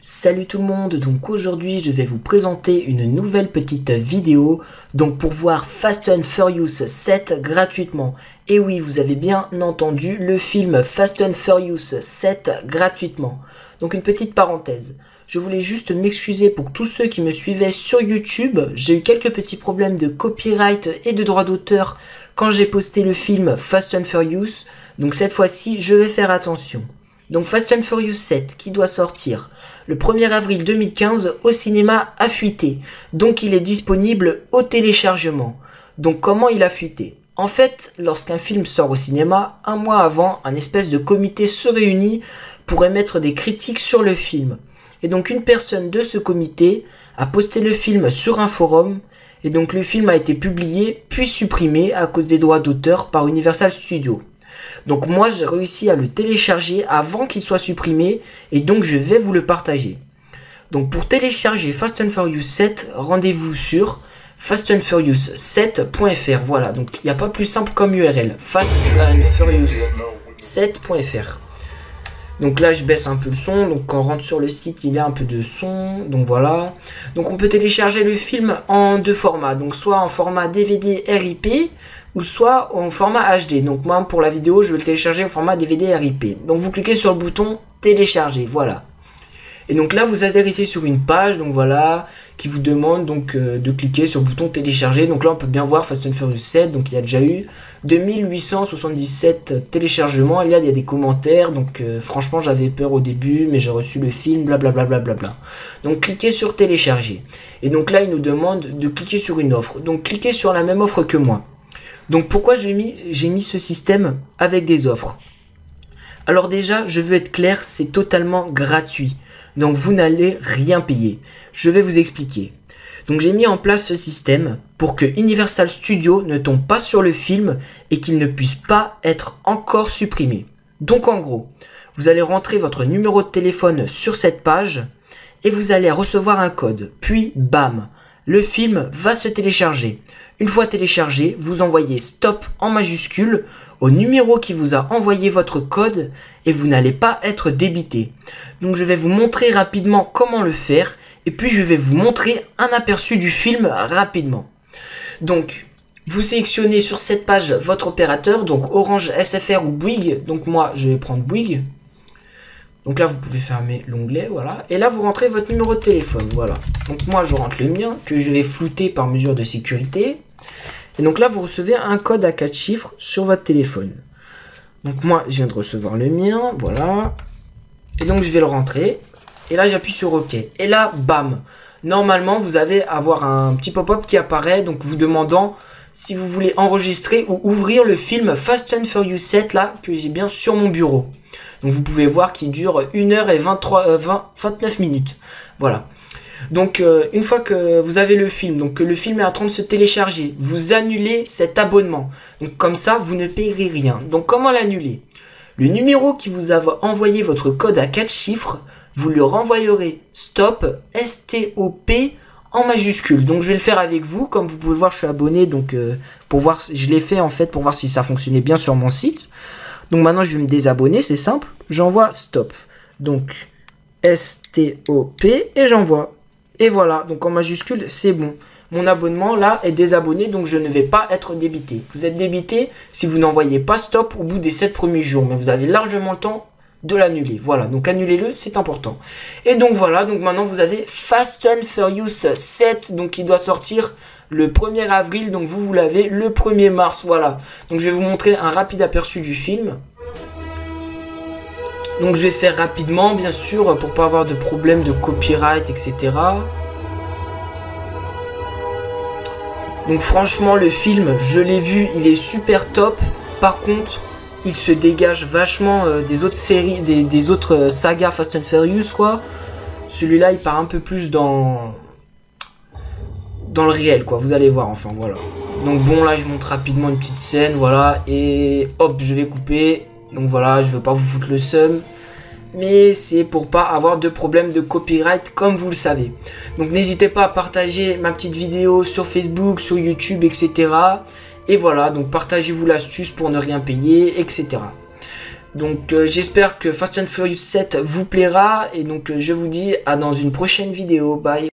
Salut tout le monde, donc aujourd'hui je vais vous présenter une nouvelle petite vidéo donc pour voir Fast and Furious 7 gratuitement. Et oui, vous avez bien entendu, le film Fast and Furious 7 gratuitement. Donc une petite parenthèse, je voulais juste m'excuser pour tous ceux qui me suivaient sur YouTube. J'ai eu quelques petits problèmes de copyright et de droit d'auteur quand j'ai posté le film Fast and Furious. Donc cette fois-ci, je vais faire attention. Donc Fast and Furious 7 qui doit sortir le 1er avril 2015 au cinéma a fuité. Donc il est disponible au téléchargement. Donc comment il a fuité? En fait, lorsqu'un film sort au cinéma, un mois avant, un espèce de comité se réunit pour émettre des critiques sur le film. Et donc une personne de ce comité a posté le film sur un forum. Et donc le film a été publié puis supprimé à cause des droits d'auteur par Universal Studios. Donc moi j'ai réussi à le télécharger avant qu'il soit supprimé et donc je vais vous le partager. Donc pour télécharger Fast and Furious 7, rendez-vous sur fastandfurious7.fr. Voilà, donc il n'y a pas plus simple comme URL, fastandfurious7.fr. Donc là je baisse un peu le son, donc quand on rentre sur le site il y a un peu de son, donc voilà. Donc on peut télécharger le film en deux formats, donc soit en format DVD RIP ou soit en format HD. Donc moi pour la vidéo je vais le télécharger au format DVD RIP. Donc vous cliquez sur le bouton télécharger, voilà. Et donc là vous atterrissez sur une page, donc voilà, qui vous demande donc de cliquer sur le bouton télécharger. Donc là on peut bien voir Fast and Furious 7, donc il y a déjà eu 2877 téléchargements. Il y a des commentaires, donc franchement j'avais peur au début, mais j'ai reçu le film, blablabla. Donc cliquez sur télécharger. Et donc là il nous demande de cliquer sur une offre. Donc cliquez sur la même offre que moi. Donc pourquoi j'ai mis ce système avec des offres? Alors déjà, je veux être clair, c'est totalement gratuit. Donc vous n'allez rien payer. Je vais vous expliquer. Donc j'ai mis en place ce système pour que Universal Studios ne tombe pas sur le film et qu'il ne puisse pas être encore supprimé. Donc en gros, vous allez rentrer votre numéro de téléphone sur cette page et vous allez recevoir un code. Puis bam, le film va se télécharger. Une fois téléchargé, vous envoyez stop en majuscule au numéro qui vous a envoyé votre code et vous n'allez pas être débité. Donc je vais vous montrer rapidement comment le faire et puis je vais vous montrer un aperçu du film rapidement. Donc vous sélectionnez sur cette page votre opérateur, donc Orange, SFR ou Bouygues. Donc moi je vais prendre Bouygues. Donc là vous pouvez fermer l'onglet, voilà. Et là vous rentrez votre numéro de téléphone, voilà. Donc moi je rentre le mien que je vais flouter par mesure de sécurité. Et donc là vous recevez un code à 4 chiffres sur votre téléphone. Donc moi je viens de recevoir le mien, voilà. Et donc je vais le rentrer. Et là j'appuie sur OK. Et là bam, normalement vous allez avoir un petit pop-up qui apparaît, donc vous demandant si vous voulez enregistrer ou ouvrir le film Fast and Furious 7 là que j'ai bien sur mon bureau. Donc vous pouvez voir qu'il dure 1h29 minutes. Voilà. Donc une fois que vous avez le film, donc que le film est en train de se télécharger, vous annulez cet abonnement. Donc comme ça, vous ne payerez rien. Donc comment l'annuler? Le numéro qui vous a envoyé votre code à 4 chiffres, vous le renvoyerez stop, S-T-O-P en majuscule. Donc je vais le faire avec vous. Comme vous pouvez voir, je suis abonné. Donc pour voir, je l'ai fait en fait pour voir si ça fonctionnait bien sur mon site. Donc maintenant je vais me désabonner, c'est simple. J'envoie stop. Donc S-T-O-P et j'envoie. Et voilà, donc en majuscule, c'est bon. Mon abonnement là est désabonné, donc je ne vais pas être débité. Vous êtes débité si vous n'envoyez pas stop au bout des 7 premiers jours. Mais vous avez largement le temps de l'annuler. Voilà, donc annulez-le, c'est important. Et donc voilà, donc maintenant vous avez Fast and Furious 7, donc qui doit sortir le 1er avril. Donc vous l'avez le 1er mars, voilà. Donc je vais vous montrer un rapide aperçu du film. Donc je vais faire rapidement, bien sûr, pour pas avoir de problème de copyright, etc. Donc franchement, le film, je l'ai vu, il est super top. Par contre, il se dégage vachement des autres séries, des autres sagas Fast and Furious, quoi. Celui-là, il part un peu plus dans le réel, quoi. Vous allez voir, enfin, voilà. Donc bon, là, je montre rapidement une petite scène, voilà. Et hop, je vais couper. Donc voilà, je veux pas vous foutre le seum. Mais c'est pour pas avoir de problème de copyright comme vous le savez. Donc n'hésitez pas à partager ma petite vidéo sur Facebook, sur YouTube, etc. Et voilà, donc partagez-vous l'astuce pour ne rien payer, etc. Donc j'espère que Fast and Furious 7 vous plaira et donc je vous dis à dans une prochaine vidéo. Bye.